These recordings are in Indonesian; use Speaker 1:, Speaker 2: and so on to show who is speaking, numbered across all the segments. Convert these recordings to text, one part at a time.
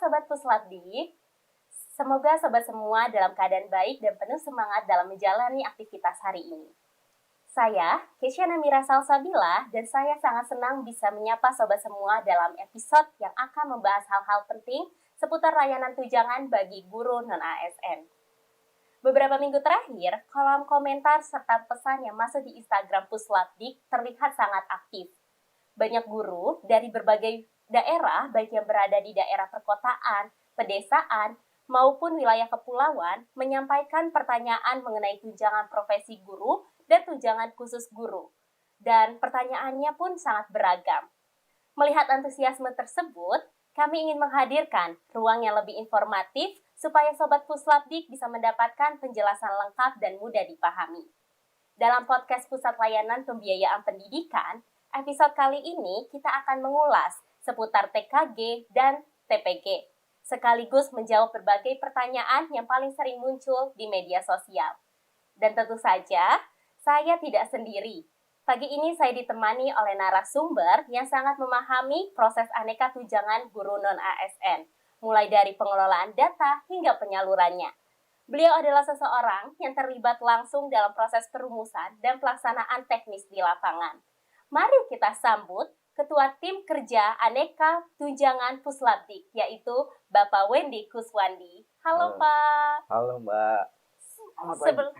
Speaker 1: Sobat Puslabdik, semoga sobat semua dalam keadaan baik dan penuh semangat dalam menjalani aktivitas hari ini. Saya, Kesia Namira Salsabila, dan saya sangat senang bisa menyapa sobat semua dalam episode yang akan membahas hal-hal penting seputar layanan tunjangan bagi guru non-ASN. Beberapa minggu terakhir, kolom komentar serta pesan yang masuk di Instagram Puslabdik terlihat sangat aktif. Banyak guru dari berbagai daerah, baik yang berada di daerah perkotaan, pedesaan, maupun wilayah kepulauan, menyampaikan pertanyaan mengenai tunjangan profesi guru dan tunjangan khusus guru. Dan pertanyaannya pun sangat beragam. Melihat antusiasme tersebut, kami ingin menghadirkan ruang yang lebih informatif supaya Sobat Puslabdik bisa mendapatkan penjelasan lengkap dan mudah dipahami. Dalam podcast Pusat Layanan Pembiayaan Pendidikan, episode kali ini kita akan mengulas seputar TKG dan TPG, sekaligus menjawab berbagai pertanyaan yang paling sering muncul di media sosial. Dan tentu saja, saya tidak sendiri. Pagi ini saya ditemani oleh narasumber yang sangat memahami proses aneka tunjangan guru non-ASN, mulai dari pengelolaan data hingga penyalurannya. Beliau adalah seseorang yang terlibat langsung dalam proses perumusan dan pelaksanaan teknis di lapangan. Mari kita sambut Ketua Tim Kerja Aneka Tunjangan Puslabdik, yaitu Bapak Wendy Kuswandi. Halo Pak.
Speaker 2: Halo Mbak.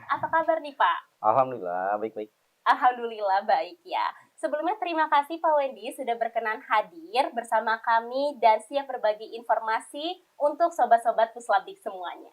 Speaker 1: Apa kabar nih Pak?
Speaker 2: Alhamdulillah, baik-baik.
Speaker 1: Alhamdulillah baik ya. Sebelumnya terima kasih Pak Wendy sudah berkenan hadir bersama kami dan siap berbagi informasi untuk sobat-sobat Puslabdik semuanya.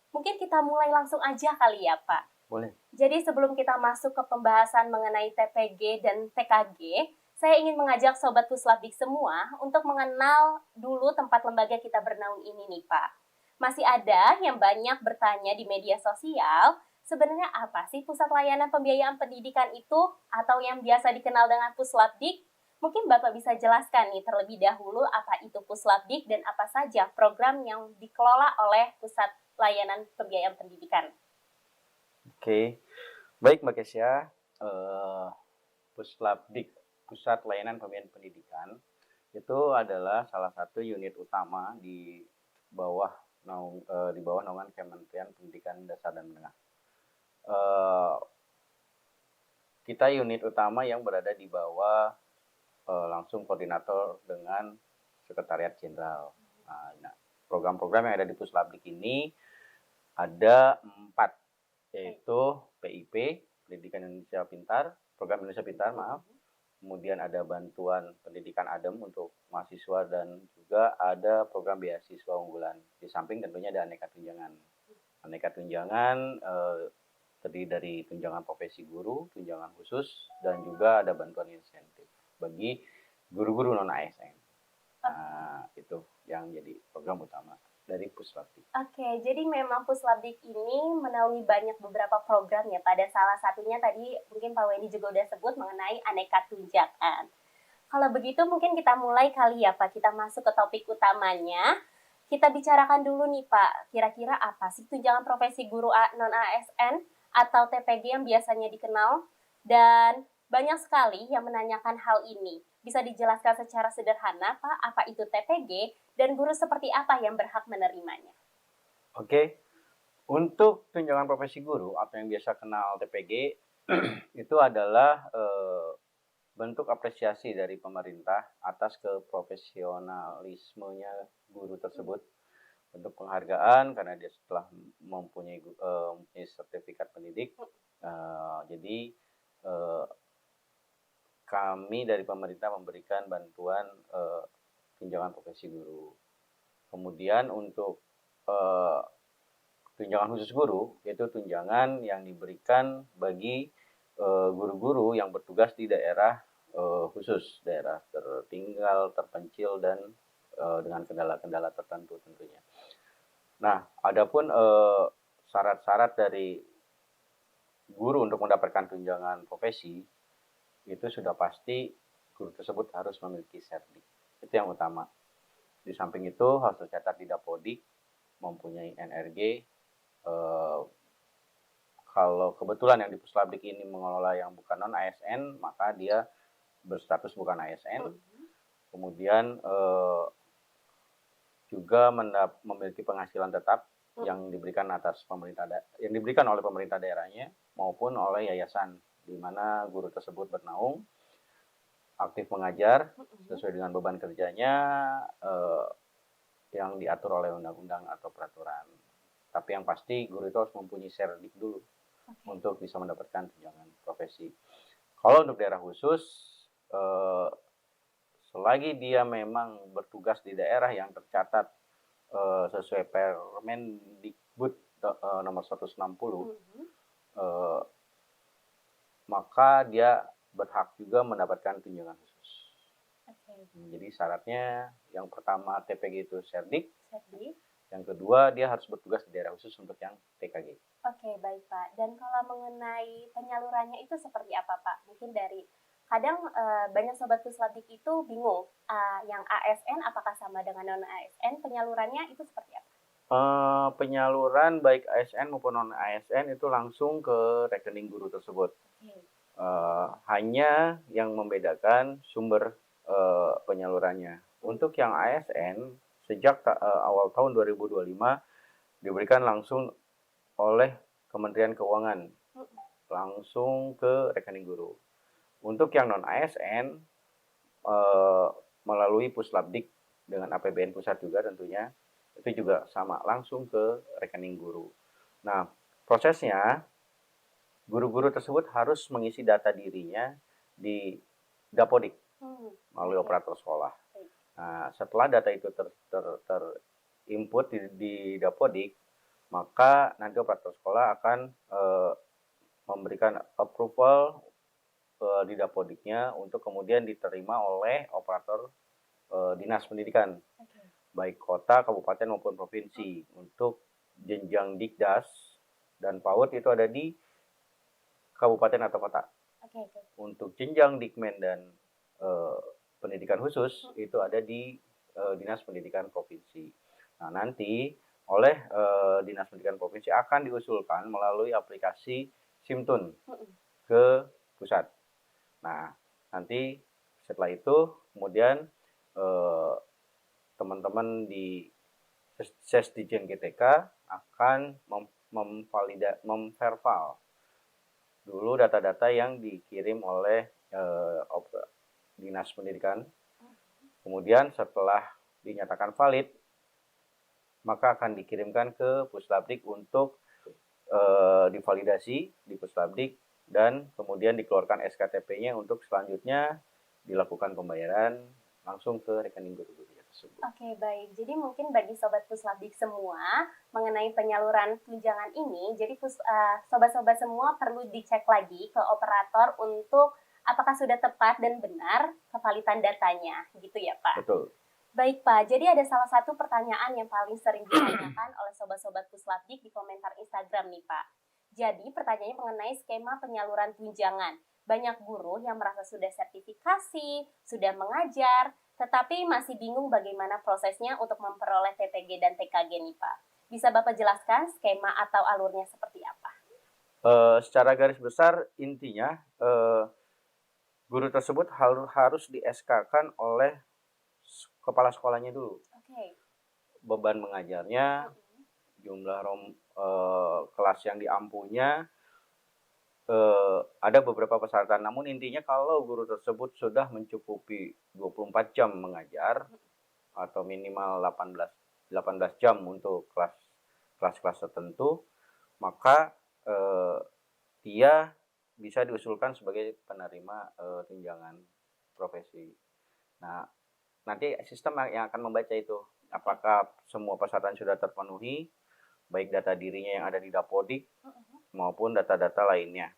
Speaker 1: Mungkin kita mulai langsung aja kali ya Pak.
Speaker 2: Boleh.
Speaker 1: Jadi sebelum kita masuk ke pembahasan mengenai TPG dan TKG, saya ingin mengajak Sobat Puslabdik semua untuk mengenal dulu tempat lembaga kita bernaung ini nih Pak. Masih ada yang banyak bertanya di media sosial, sebenarnya apa sih Pusat Layanan Pembiayaan Pendidikan itu atau yang biasa dikenal dengan Puslabdik? Mungkin Bapak bisa jelaskan nih terlebih dahulu apa itu Puslabdik dan apa saja program yang dikelola oleh Pusat Layanan Pembiayaan Pendidikan.
Speaker 2: Oke, baik Mbak Kesia. Puslabdik, Pusat Layanan Pembiayaan Pendidikan, itu adalah salah satu unit utama di bawah naungan Kementerian Pendidikan Dasar dan Menengah. Kita unit utama yang berada di bawah langsung koordinator dengan Sekretariat Jenderal. Nah, program-program yang ada di Puslabdik ini ada 4. Yaitu PIP, Pendidikan Indonesia Pintar, Program Indonesia Pintar, Kemudian ada bantuan pendidikan ADEM untuk mahasiswa dan juga ada program beasiswa unggulan. Di samping tentunya ada aneka tunjangan. Aneka tunjangan terdiri dari tunjangan profesi guru, tunjangan khusus, dan juga ada bantuan insentif bagi guru-guru non-ASN. Nah, itu yang jadi program utama dari Puslabdik.
Speaker 1: Oke, jadi memang Puslabdik ini menaungi banyak beberapa program ya. Pada salah satunya tadi mungkin Pak Wendy juga udah sebut mengenai aneka tunjangan. Kalau begitu mungkin kita mulai kali ya Pak, kita masuk ke topik utamanya. Kita bicarakan dulu nih Pak, kira-kira apa sih tunjangan profesi guru non-ASN atau TPG yang biasanya dikenal? Dan banyak sekali yang menanyakan hal ini. Bisa dijelaskan secara sederhana Pak, apa itu TPG dan guru seperti apa yang berhak menerimanya?
Speaker 2: Oke, untuk tunjangan profesi guru atau yang biasa kenal TPG itu adalah bentuk apresiasi dari pemerintah atas keprofesionalismenya guru tersebut. Bentuk penghargaan karena dia setelah mempunyai sertifikat pendidik. Jadi kami dari pemerintah memberikan bantuan tunjangan profesi guru. Kemudian untuk tunjangan khusus guru, yaitu tunjangan yang diberikan bagi guru-guru yang bertugas di daerah khusus, daerah tertinggal, terpencil, dan dengan kendala-kendala tertentu tentunya. Nah, adapun syarat-syarat dari guru untuk mendapatkan tunjangan profesi, itu sudah pasti guru tersebut harus memiliki serdik. Itu yang utama. Di samping itu harus tercatat di Dapodik, mempunyai NRG. Kalau kebetulan yang di Puslabdik ini mengelola yang bukan non-ASN, maka dia berstatus bukan ASN. Kemudian juga memiliki penghasilan tetap yang diberikan yang diberikan oleh pemerintah daerahnya maupun oleh yayasan di mana guru tersebut bernaung, aktif mengajar sesuai dengan beban kerjanya yang diatur oleh undang-undang atau peraturan. Tapi yang pasti guru itu harus mempunyai serdik dulu untuk bisa mendapatkan tunjangan profesi. Kalau untuk daerah khusus, selagi dia memang bertugas di daerah yang tercatat sesuai Permendikbud nomor 160, maka dia berhak juga mendapatkan tunjangan khusus. Jadi syaratnya yang pertama TPG itu serdik. Yang kedua dia harus bertugas di daerah khusus untuk yang TKG.
Speaker 1: Oke, baik Pak. Dan kalau mengenai penyalurannya itu seperti apa Pak? Mungkin dari kadang banyak sobat puslabdik itu bingung, yang ASN apakah sama dengan non ASN? Penyalurannya itu seperti apa?
Speaker 2: Penyaluran baik ASN maupun non ASN itu langsung ke rekening guru tersebut. Hanya yang membedakan sumber penyalurannya. Untuk yang ASN sejak awal tahun 2025 diberikan langsung oleh Kementerian Keuangan langsung ke rekening guru. Untuk yang non ASN melalui Puslabdik dengan APBN pusat juga tentunya itu juga sama langsung ke rekening guru. Nah, prosesnya guru-guru tersebut harus mengisi data dirinya di Dapodik melalui operator sekolah. Nah, setelah data itu terinput di Dapodik, maka nanti operator sekolah akan memberikan approval di Dapodiknya untuk kemudian diterima oleh operator dinas pendidikan, baik kota, kabupaten maupun provinsi. Untuk jenjang Dikdas dan PAUD itu ada di kabupaten atau kota. Untuk jenjang Dikmen dan pendidikan khusus itu ada di dinas pendidikan provinsi. Nah, nanti oleh dinas pendidikan provinsi akan diusulkan melalui aplikasi Simtun ke pusat. Nah, nanti setelah itu kemudian teman-teman di Sesdijen GTK akan memverval dulu data-data yang dikirim oleh dinas pendidikan. Kemudian setelah dinyatakan valid, maka akan dikirimkan ke Puslabdik untuk divalidasi di Puslabdik dan kemudian dikeluarkan SKTP-nya untuk selanjutnya dilakukan pembayaran langsung ke rekening guru-guru tersebut.
Speaker 1: Oke, baik. Jadi mungkin bagi sobat Puslabdik semua mengenai penyaluran tunjangan ini, jadi sobat-sobat semua perlu dicek lagi ke operator untuk apakah sudah tepat dan benar kevalidan datanya, gitu ya Pak?
Speaker 2: Betul.
Speaker 1: Baik Pak, jadi ada salah satu pertanyaan yang paling sering ditanyakan oleh sobat-sobat Puslabdik di komentar Instagram nih Pak. Jadi pertanyaannya mengenai skema penyaluran tunjangan. Banyak guru yang merasa sudah sertifikasi, sudah mengajar, tetapi masih bingung bagaimana prosesnya untuk memperoleh TPG dan TKG nih Pak. Bisa Bapak jelaskan skema atau alurnya seperti apa?
Speaker 2: Secara garis besar intinya guru tersebut harus di SK-kan oleh kepala sekolahnya dulu. Beban mengajarnya, jumlah kelas yang diampunya, ada beberapa persyaratan. Namun intinya kalau guru tersebut sudah mencukupi 24 jam mengajar atau minimal 18 jam untuk kelas-kelas tertentu, maka dia bisa diusulkan sebagai penerima tunjangan profesi. Nah, nanti sistem yang akan membaca itu apakah semua persyaratan sudah terpenuhi, baik data dirinya yang ada di Dapodik maupun data-data lainnya.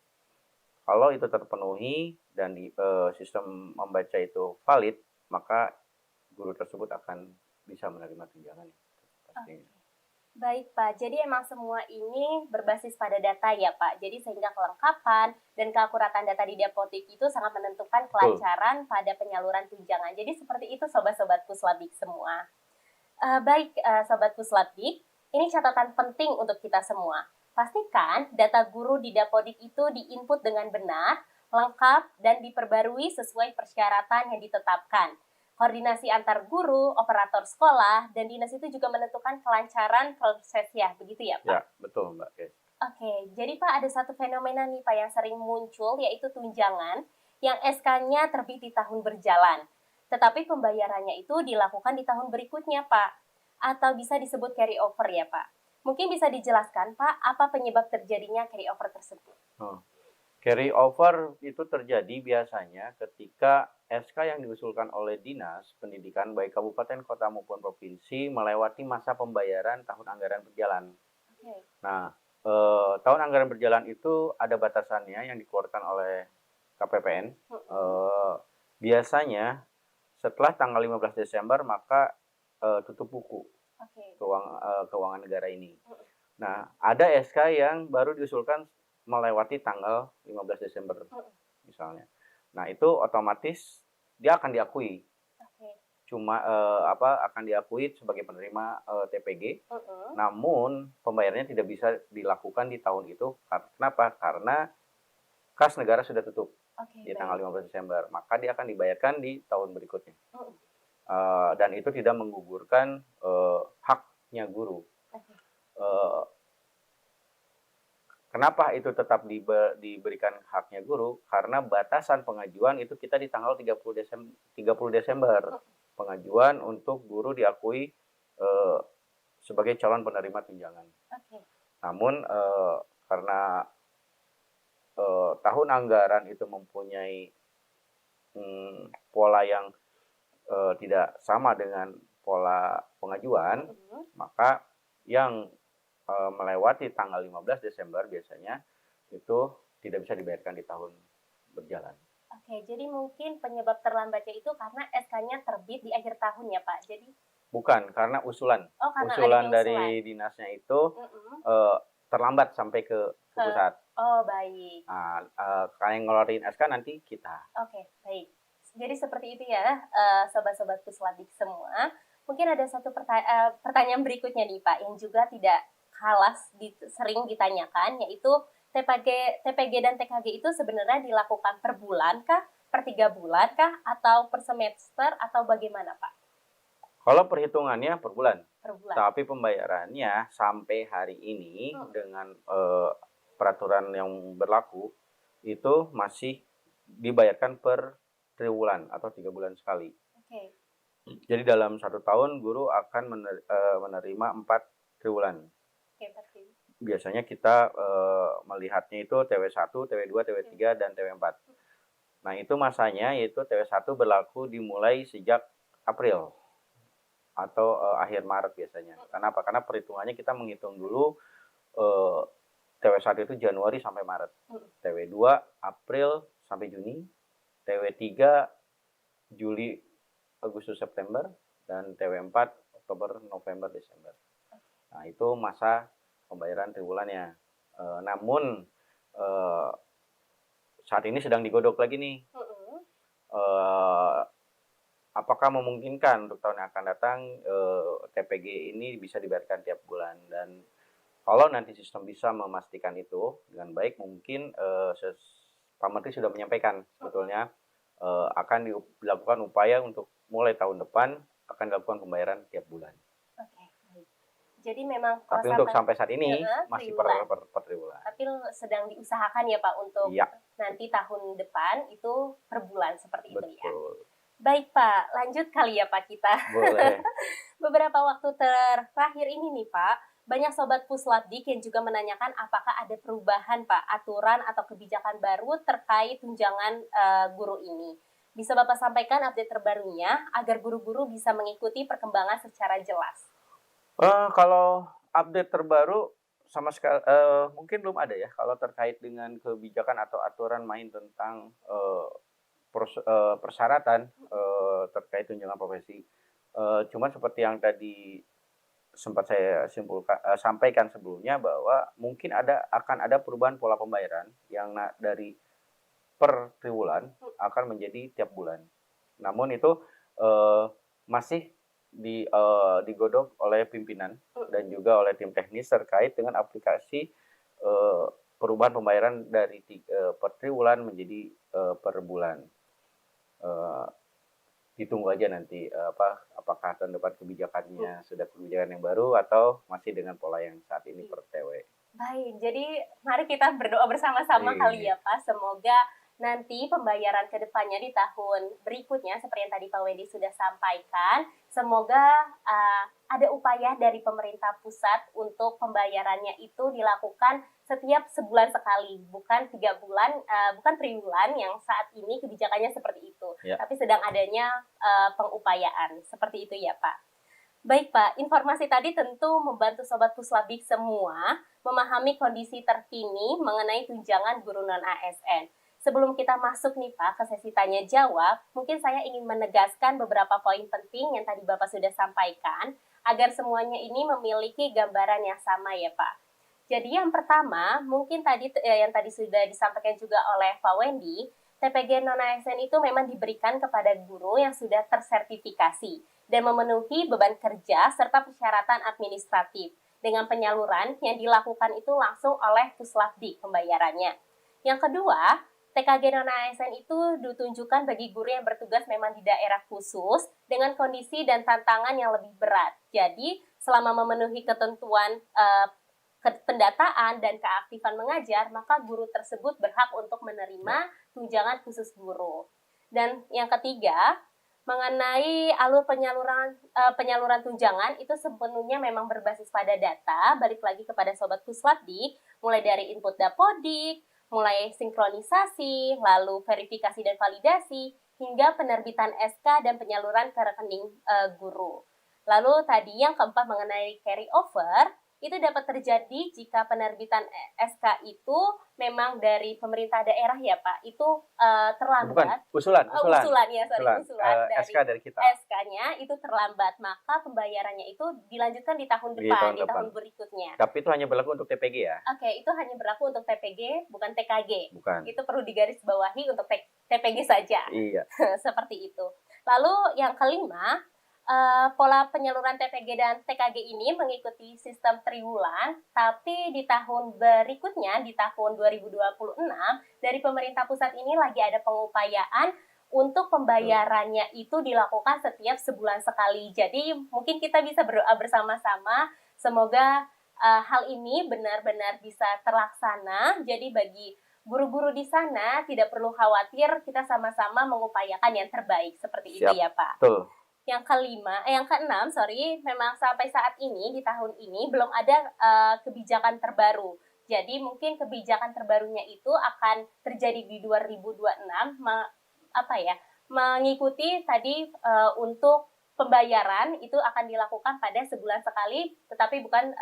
Speaker 2: Kalau itu terpenuhi dan sistem membaca itu valid, maka guru tersebut akan bisa menerima tunjangan.
Speaker 1: Baik Pak, jadi emang semua ini berbasis pada data ya Pak. Jadi sehingga kelengkapan dan keakuratan data di Dapodik itu sangat menentukan kelancaran pada penyaluran tunjangan. Jadi seperti itu sobat-sobat Puslabdik semua. Baik sobat Puslabdik, ini catatan penting untuk kita semua. Pastikan data guru di Dapodik itu diinput dengan benar, lengkap, dan diperbarui sesuai persyaratan yang ditetapkan. Koordinasi antar guru, operator sekolah, dan dinas itu juga menentukan kelancaran prosesnya, begitu ya Pak?
Speaker 2: Ya, betul Mbak Kes.
Speaker 1: Oke, jadi Pak ada satu fenomena nih Pak yang sering muncul yaitu tunjangan yang SK-nya terbit di tahun berjalan. Tetapi pembayarannya itu dilakukan di tahun berikutnya Pak. Atau bisa disebut carry over ya Pak. Mungkin bisa dijelaskan Pak apa penyebab terjadinya carry over tersebut?
Speaker 2: Carry over itu terjadi biasanya ketika SK yang diusulkan oleh Dinas Pendidikan baik kabupaten, kota maupun provinsi melewati masa pembayaran tahun anggaran berjalan.
Speaker 1: Oke.
Speaker 2: Nah, tahun anggaran berjalan itu ada batasannya yang dikeluarkan oleh KPPN. Biasanya setelah tanggal 15 Desember maka tutup buku keuangan negara ini. Nah, ada SK yang baru diusulkan melewati tanggal 15 Desember misalnya. Nah, itu otomatis dia akan diakui. Cuma akan diakui sebagai penerima TPG. Namun pembayarannya tidak bisa dilakukan di tahun itu. Kenapa? Karena kas negara sudah tutup di tanggal 15 Desember. Maka dia akan dibayarkan di tahun berikutnya. Dan itu tidak menggugurkan haknya guru. Kenapa itu tetap diberikan haknya guru? Karena batasan pengajuan itu kita di tanggal 30 Desember. Pengajuan untuk guru diakui sebagai calon penerima tunjangan. Namun karena tahun anggaran itu mempunyai pola yang tidak sama dengan pola pengajuan, maka yang melewati tanggal 15 Desember biasanya itu tidak bisa dibayarkan di tahun berjalan.
Speaker 1: Oke, jadi mungkin penyebab terlambatnya itu karena SK-nya terbit di akhir tahun ya Pak? Jadi
Speaker 2: bukan, karena usulan.
Speaker 1: Karena
Speaker 2: usulan dari dinasnya itu terlambat sampai ke pusat.
Speaker 1: Oh, baik.
Speaker 2: Nah, yang ngeluarin SK nanti kita.
Speaker 1: Oke, baik. Jadi seperti itu ya, sobat-sobat Pusladik semua. Mungkin ada satu pertanyaan berikutnya nih Pak, yang juga tidak kalah sering ditanyakan, yaitu TPG dan TKG itu sebenarnya dilakukan per bulan kah, per 3 bulan kah, atau per semester, atau bagaimana Pak?
Speaker 2: Kalau perhitungannya per bulan.
Speaker 1: Per bulan.
Speaker 2: Tapi pembayarannya sampai hari ini dengan peraturan yang berlaku itu masih dibayarkan per triwulan atau 3 bulan sekali. Jadi dalam 1 tahun guru akan menerima 4 triwulan. Biasanya kita melihatnya itu TW1, TW2, TW3, dan TW4. Nah, itu masanya yaitu TW1 berlaku dimulai sejak April atau akhir Maret biasanya. Kenapa? Karena perhitungannya kita menghitung dulu TW1 itu Januari sampai Maret. TW2 April sampai Juni. TW3 Juli, Agustus, September. Dan TW4 Oktober, November, Desember. Nah, itu masa pembayaran triwulannya. Namun saat ini sedang digodok lagi nih. Apakah memungkinkan untuk tahun yang akan datang TPG ini bisa dibayarkan tiap bulan? Dan kalau nanti sistem bisa memastikan itu dengan baik, mungkin Pak Menteri sudah menyampaikan sebetulnya akan dilakukan upaya untuk mulai tahun depan akan dilakukan pembayaran tiap bulan.
Speaker 1: Jadi memang
Speaker 2: tapi untuk sampai saat ini masih per triwulan.
Speaker 1: Tapi sedang diusahakan ya Pak untuk nanti tahun depan itu per bulan seperti itu ya. Baik Pak, lanjut kali ya Pak kita.
Speaker 2: Boleh.
Speaker 1: Beberapa waktu terakhir ini nih Pak, banyak sobat Pusladik yang juga menanyakan apakah ada perubahan Pak, aturan atau kebijakan baru terkait tunjangan guru ini. Bisa Bapak sampaikan update terbarunya agar guru-guru bisa mengikuti perkembangan secara jelas.
Speaker 2: Kalau update terbaru sama sekali mungkin belum ada ya kalau terkait dengan kebijakan atau aturan main tentang persyaratan terkait tunjangan profesi. Cuma seperti yang tadi sempat saya sampaikan sebelumnya bahwa mungkin akan ada perubahan pola pembayaran yang dari per triwulan akan menjadi tiap bulan. Namun itu masih digodok oleh pimpinan dan juga oleh tim teknis terkait dengan aplikasi perubahan pembayaran dari per triwulan menjadi per bulan. ditunggu aja nanti apakah tahun depan kebijakannya sudah kebijakan yang baru atau masih dengan pola yang saat ini per TW.
Speaker 1: Baik, jadi mari kita berdoa bersama-sama kali ya Pak. Semoga nanti pembayaran ke depannya di tahun berikutnya, seperti yang tadi Pak Wendy sudah sampaikan, semoga ada upaya dari pemerintah pusat untuk pembayarannya itu dilakukan setiap sebulan sekali, bukan 3 bulan, bukan triwulan yang saat ini kebijakannya seperti itu, tapi sedang adanya pengupayaan, seperti itu ya Pak. Baik Pak, informasi tadi tentu membantu Sobat Puslabik semua memahami kondisi terkini mengenai tunjangan guru non-ASN. Sebelum kita masuk nih Pak ke sesi tanya jawab, mungkin saya ingin menegaskan beberapa poin penting yang tadi Bapak sudah sampaikan, agar semuanya ini memiliki gambaran yang sama ya Pak. Jadi yang pertama, mungkin tadi yang tadi sudah disampaikan juga oleh Pak Wendy, TPG non-ASN itu memang diberikan kepada guru yang sudah tersertifikasi dan memenuhi beban kerja serta persyaratan administratif dengan penyaluran yang dilakukan itu langsung oleh Puslabdik pembayarannya. Yang kedua, TKG non-ASN itu ditunjukkan bagi guru yang bertugas memang di daerah khusus dengan kondisi dan tantangan yang lebih berat. Jadi, selama memenuhi ketentuan pendataan dan keaktifan mengajar, maka guru tersebut berhak untuk menerima tunjangan khusus guru. Dan yang ketiga, mengenai alur penyaluran tunjangan itu sepenuhnya memang berbasis pada data, balik lagi kepada Sobat Puslabdik, mulai dari input Dapodik, mulai sinkronisasi, lalu verifikasi dan validasi, hingga penerbitan SK dan penyaluran ke rekening guru. Lalu tadi yang keempat mengenai carry over, itu dapat terjadi jika penerbitan SK itu memang dari pemerintah daerah ya Pak, itu terlambat.
Speaker 2: Bukan, usulan
Speaker 1: dari
Speaker 2: SK dari kita.
Speaker 1: SK-nya itu terlambat, maka pembayarannya itu dilanjutkan di tahun depan, di tahun berikutnya.
Speaker 2: Tapi itu hanya berlaku untuk TPG ya?
Speaker 1: Oke, itu hanya berlaku untuk TPG, bukan TKG.
Speaker 2: Bukan.
Speaker 1: Itu perlu digarisbawahi untuk TPG saja.
Speaker 2: Iya.
Speaker 1: Seperti itu. Lalu yang kelima, pola penyaluran TPG dan TKG ini mengikuti sistem triwulan, tapi di tahun berikutnya, di tahun 2026, dari pemerintah pusat ini lagi ada pengupayaan untuk pembayarannya itu dilakukan setiap sebulan sekali. Jadi mungkin kita bisa berdoa bersama-sama, semoga hal ini benar-benar bisa terlaksana. Jadi bagi guru-guru di sana tidak perlu khawatir, kita sama-sama mengupayakan yang terbaik. Seperti itu ya Pak.
Speaker 2: Betul.
Speaker 1: Yang keenam, memang sampai saat ini di tahun ini belum ada kebijakan terbaru. Jadi mungkin kebijakan terbarunya itu akan terjadi di 2026, mengikuti tadi untuk pembayaran itu akan dilakukan pada sebulan sekali, tetapi bukan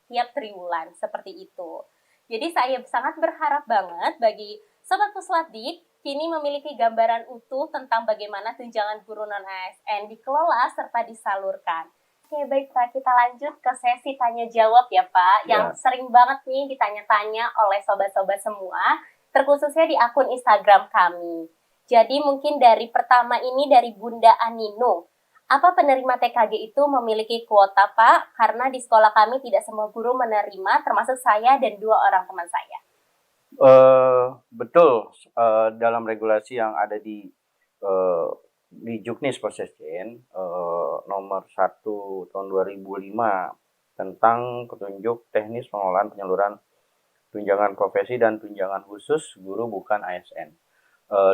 Speaker 1: tiap triwulan seperti itu. Jadi saya sangat berharap banget bagi Sobat Puslabdik kini memiliki gambaran utuh tentang bagaimana tunjangan guru non-ASN dikelola serta disalurkan. Oke, baik Pak, kita lanjut ke sesi tanya-jawab ya Pak, yang sering banget nih ditanya-tanya oleh sobat-sobat semua, terkhususnya di akun Instagram kami. Jadi mungkin dari pertama ini dari Bunda Anino, apa penerima TKG itu memiliki kuota Pak? Karena di sekolah kami tidak semua guru menerima, termasuk saya dan 2 orang teman saya.
Speaker 2: Betul, dalam regulasi yang ada di Juknis Persesjen nomor 1 tahun 2005 tentang petunjuk teknis pengelolaan penyaluran tunjangan profesi dan tunjangan khusus guru bukan ASN.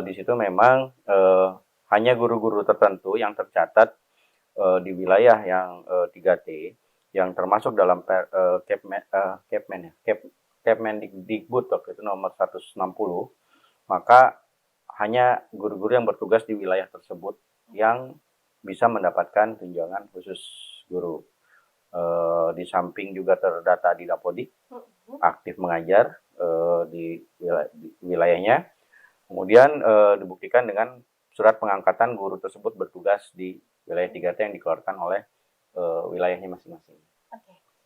Speaker 2: Di situ memang hanya guru-guru tertentu yang tercatat di wilayah yang 3T yang termasuk dalam Kepmendikbud waktu itu nomor 160, maka hanya guru-guru yang bertugas di wilayah tersebut yang bisa mendapatkan tunjangan khusus guru. Di samping juga terdata di Dapodik, aktif mengajar di wilayahnya, kemudian dibuktikan dengan surat pengangkatan guru tersebut bertugas di wilayah 3T yang dikeluarkan oleh wilayahnya masing-masing.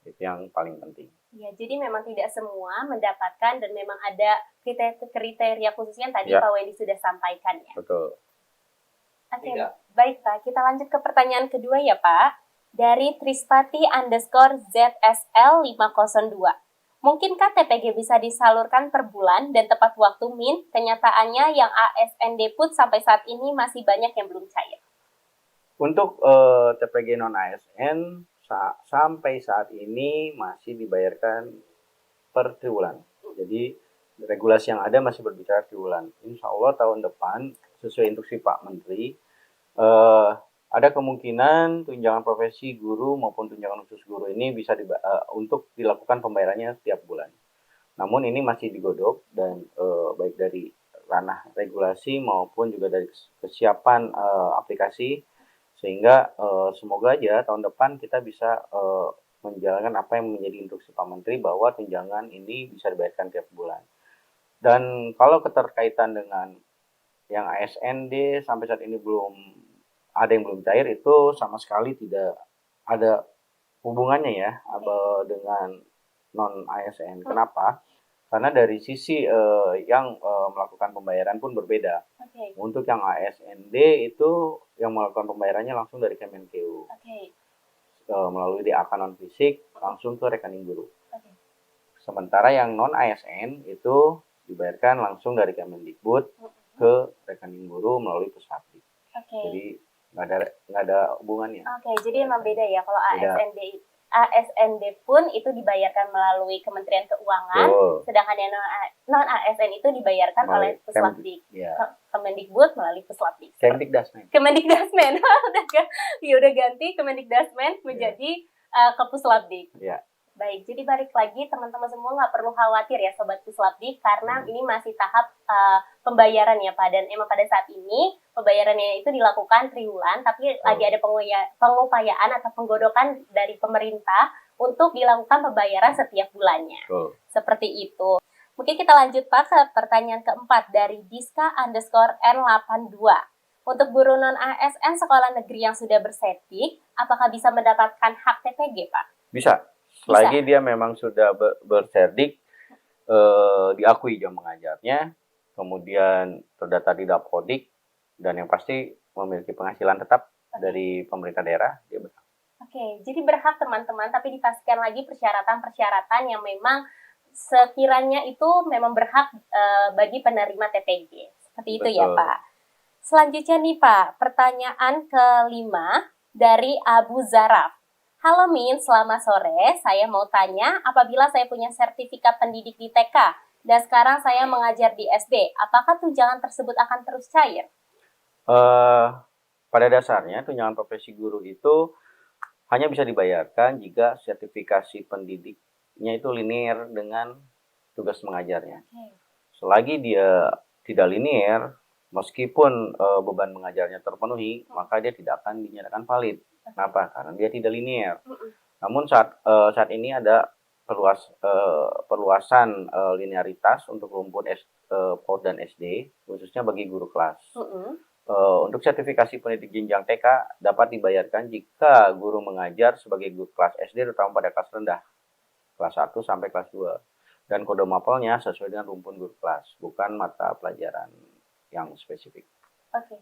Speaker 2: Itu yang paling penting.
Speaker 1: Ya, jadi memang tidak semua mendapatkan dan memang ada kriteria khususnya yang tadi Pak Wendy sudah sampaikan ya.
Speaker 2: Betul.
Speaker 1: Oke, baik Pak. Kita lanjut ke pertanyaan kedua ya Pak. Dari Trispati_ZSL502. Mungkinkah TPG bisa disalurkan per bulan dan tepat waktu min? Kenyataannya yang ASN Deput sampai saat ini masih banyak yang belum cair.
Speaker 2: Untuk TPG non ASN sampai saat ini masih dibayarkan per triwulan. Jadi regulasi yang ada masih berbicara triwulan. Insya Allah tahun depan sesuai instruksi Pak Menteri ada kemungkinan tunjangan profesi guru maupun tunjangan khusus guru ini bisa untuk dilakukan pembayarannya setiap bulan. Namun ini masih digodok dan baik dari ranah regulasi maupun juga dari kesiapan aplikasi, sehingga semoga aja tahun depan kita bisa menjalankan apa yang menjadi instruksi Pak Menteri bahwa tunjangan ini bisa dibayarkan tiap bulan. Dan kalau keterkaitan dengan yang ASND sampai saat ini ada yang belum cair, itu sama sekali tidak ada hubungannya ya dengan non ASN. Kenapa? Karena dari sisi yang melakukan pembayaran pun berbeda.
Speaker 1: Okay.
Speaker 2: Untuk yang ASND itu yang melakukan pembayarannya langsung dari Kemenkeu.
Speaker 1: Okay.
Speaker 2: Melalui DA non fisik langsung ke rekening guru.
Speaker 1: Okay.
Speaker 2: Sementara yang non ASN itu dibayarkan langsung dari Kemendikbud ke rekening guru melalui Puslapdik.
Speaker 1: Okay.
Speaker 2: Jadi nggak ada hubungannya.
Speaker 1: Oke, jadi emang beda ya. Kalau ASND pun itu dibayarkan melalui Kementerian Keuangan, sedangkan yang non ASN itu dibayarkan oleh Puslapdik. Kemendikbud melalui Puslapdik. Kemendikdasmen. udah ganti Kemendikdasmen menjadi ke Puslapdik.
Speaker 2: Ya.
Speaker 1: Baik, jadi balik lagi teman-teman semua nggak perlu khawatir ya Sobat Puslapdik, karena ini masih tahap pembayaran ya Pak, dan emang pada saat ini pembayarannya itu dilakukan triwulan, tapi lagi ada pengupayaan atau penggodokan dari pemerintah untuk dilakukan pembayaran setiap bulannya. Seperti itu. Mungkin kita lanjut Pak ke pertanyaan keempat dari Diska_N82. Untuk guru non ASN sekolah negeri yang sudah bersetik, apakah bisa mendapatkan hak TPG Pak?
Speaker 2: Bisa. Selagi dia memang sudah berserdik, diakui jam mengajarnya, kemudian terdata di Dapodik, dan yang pasti memiliki penghasilan tetap dari pemerintah daerah, dia berhak.
Speaker 1: Oke, jadi berhak teman-teman, tapi dipastikan lagi persyaratan-persyaratan yang memang sekiranya itu memang berhak bagi penerima TPG. Seperti itu. Betul. Ya Pak. Selanjutnya nih Pak, pertanyaan kelima dari Abu Zaraf. Halo Min, selamat sore. Saya mau tanya, apabila saya punya sertifikat pendidik di TK dan sekarang saya mengajar di SD, apakah tunjangan tersebut akan terus cair?
Speaker 2: Pada dasarnya, tunjangan profesi guru itu hanya bisa dibayarkan jika sertifikasi pendidiknya itu linear dengan tugas mengajarnya. Selagi dia tidak linear, meskipun beban mengajarnya terpenuhi, maka dia tidak akan dinyatakan valid. Kenapa? Karena dia tidak linear. Namun saat ini ada perluasan linearitas untuk rumpun PAUD dan SD, khususnya bagi guru kelas. Untuk sertifikasi pendidik jenjang TK dapat dibayarkan jika guru mengajar sebagai guru kelas SD, terutama pada kelas rendah, kelas 1 sampai kelas 2. Dan kode mapelnya sesuai dengan rumpun guru kelas, bukan mata pelajaran yang spesifik.
Speaker 1: Oke.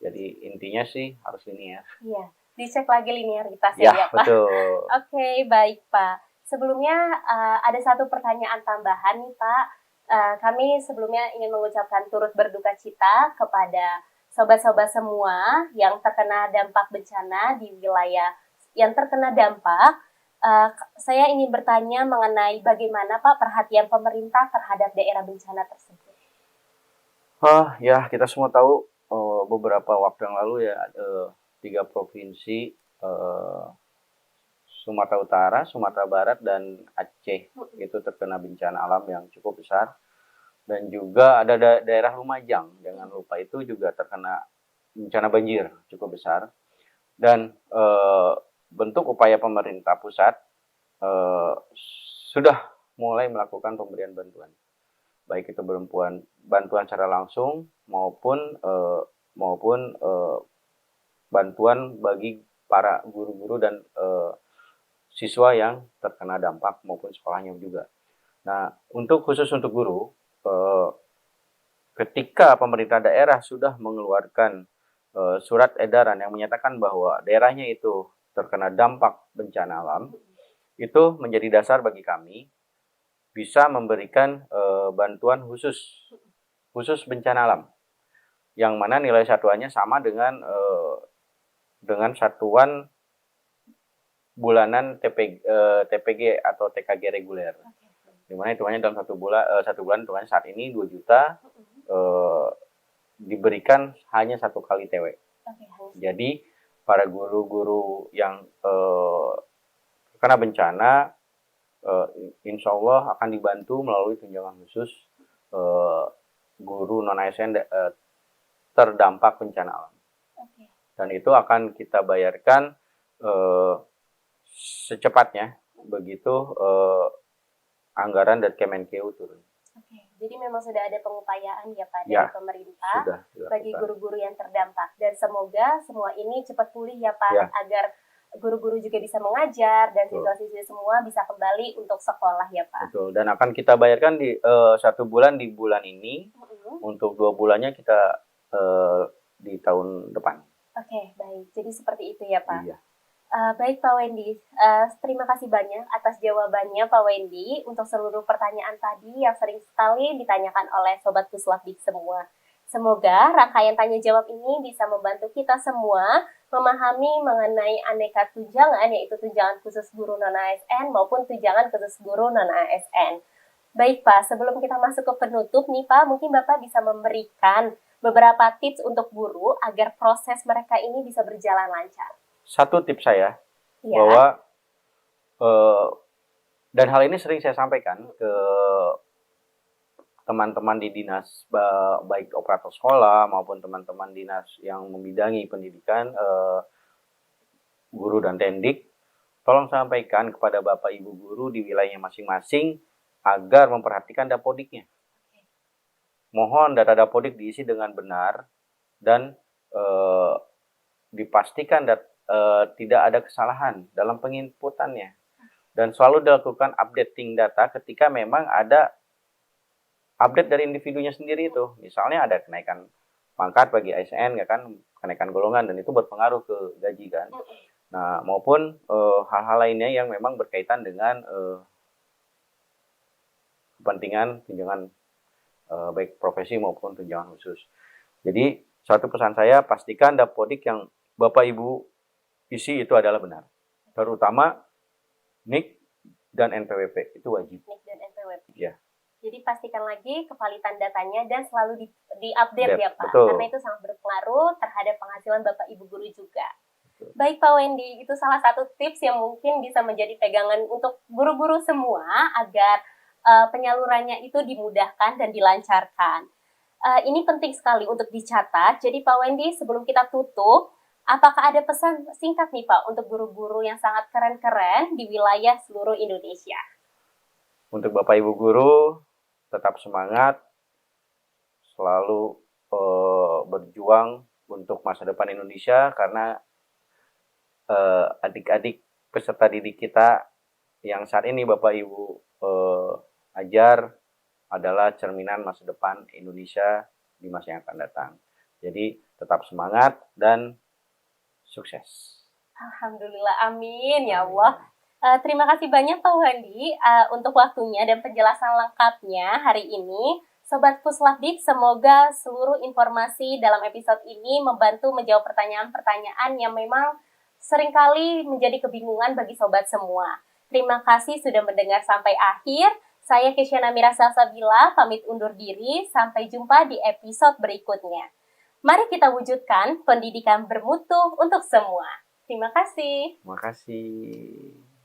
Speaker 2: Jadi intinya sih harus linear.
Speaker 1: Iya. Dicek lagi linearitasnya ya Pak.
Speaker 2: Betul.
Speaker 1: Oke, baik Pak. Sebelumnya ada satu pertanyaan tambahan nih Pak. Kami sebelumnya ingin mengucapkan turut berduka cita kepada sobat-sobat semua yang terkena dampak bencana di wilayah yang terkena dampak. Saya ingin bertanya mengenai bagaimana Pak perhatian pemerintah terhadap daerah bencana tersebut.
Speaker 2: Ya, kita semua tahu beberapa waktu yang lalu ya 3 provinsi, Sumatera Utara, Sumatera Barat, dan Aceh itu terkena bencana alam yang cukup besar. Dan juga ada daerah Lumajang, jangan lupa itu juga terkena bencana banjir cukup besar. Dan bentuk upaya pemerintah pusat sudah mulai melakukan pemberian bantuan. Baik itu bantuan secara langsung maupun bantuan bagi para guru-guru dan siswa yang terkena dampak maupun sekolahnya juga. Nah, khusus untuk guru, ketika pemerintah daerah sudah mengeluarkan surat edaran yang menyatakan bahwa daerahnya itu terkena dampak bencana alam, itu menjadi dasar bagi kami bisa memberikan bantuan khusus bencana alam, yang mana nilai satuannya sama dengan dengan satuan bulanan TPG atau TKG reguler. Di mana hitungannya dalam satu bulan hitungannya saat ini 2 juta diberikan hanya 1 kali TW. Jadi para guru-guru yang kena bencana insya Allah akan dibantu melalui tunjangan khusus guru non ASN terdampak bencana alam. Dan itu akan kita bayarkan secepatnya begitu anggaran dari Kemenkeu turun.
Speaker 1: Jadi memang sudah ada pengupayaan ya Pak dari pemerintah bagi guru-guru yang terdampak, dan semoga semua ini cepat pulih ya Pak, agar guru-guru juga bisa mengajar dan siswa-siswi semua bisa kembali untuk sekolah ya Pak.
Speaker 2: Betul. Dan akan kita bayarkan di 1 bulan di bulan ini, untuk 2 bulannya kita di tahun depan.
Speaker 1: Oke, baik. Jadi seperti itu ya Pak.
Speaker 2: Iya.
Speaker 1: Baik Pak Wendy, terima kasih banyak atas jawabannya Pak Wendy untuk seluruh pertanyaan tadi yang sering sekali ditanyakan oleh Sobat Puslabdik semua. Semoga rangkaian tanya jawab ini bisa membantu kita semua memahami mengenai aneka tunjangan, yaitu tunjangan khusus guru non-ASN maupun tunjangan khusus guru non-ASN. Baik Pak, sebelum kita masuk ke penutup nih Pak, mungkin Bapak bisa memberikan beberapa tips untuk guru agar proses mereka ini bisa berjalan lancar.
Speaker 2: Satu tips saya, bahwa dan hal ini sering saya sampaikan ke teman-teman di dinas, baik operator sekolah maupun teman-teman dinas yang membidangi pendidikan, guru dan tendik, tolong sampaikan kepada Bapak Ibu guru di wilayahnya masing-masing agar memperhatikan dapodiknya. Mohon data dapodik diisi dengan benar dan dipastikan tidak ada kesalahan dalam penginputannya, dan selalu dilakukan updating data ketika memang ada update dari individunya sendiri itu. Misalnya ada kenaikan pangkat bagi ASN, ya kan, kenaikan golongan, dan itu berpengaruh ke gaji kan. Nah, maupun hal-hal lainnya yang memang berkaitan dengan kepentingan tunjangan baik profesi maupun tunjangan khusus. Jadi satu pesan saya, pastikan dapodik yang Bapak Ibu isi itu adalah benar, terutama NIK dan NPWP itu wajib.
Speaker 1: NIK dan NPWP.
Speaker 2: Ya.
Speaker 1: Jadi pastikan lagi kevalitan datanya dan selalu diupdate ya Pak,
Speaker 2: betul.
Speaker 1: Karena itu sangat berpengaruh terhadap penghasilan Bapak Ibu guru juga. Betul. Baik Pak Wendy, itu salah satu tips yang mungkin bisa menjadi pegangan untuk guru-guru semua agar penyalurannya itu dimudahkan dan dilancarkan. Ini penting sekali untuk dicatat. Jadi Pak Wendy, sebelum kita tutup, apakah ada pesan singkat nih Pak untuk guru-guru yang sangat keren-keren di wilayah seluruh Indonesia?
Speaker 2: Untuk Bapak Ibu guru, tetap semangat, selalu berjuang untuk masa depan Indonesia, karena adik-adik peserta didik kita yang saat ini Bapak Ibu ajar adalah cerminan masa depan Indonesia di masa yang akan datang. Jadi tetap semangat dan sukses.
Speaker 1: Alhamdulillah, amin ya Allah. Terima kasih banyak Pak Wendy untuk waktunya dan penjelasan lengkapnya hari ini. Sobat Puslabdik, semoga seluruh informasi dalam episode ini membantu menjawab pertanyaan-pertanyaan yang memang seringkali menjadi kebingungan bagi sobat semua. Terima kasih sudah mendengar sampai akhir. Saya Kesyana Mira Salsabila, pamit undur diri. Sampai jumpa di episode berikutnya. Mari kita wujudkan pendidikan bermutu untuk semua. Terima kasih.
Speaker 2: Terima kasih.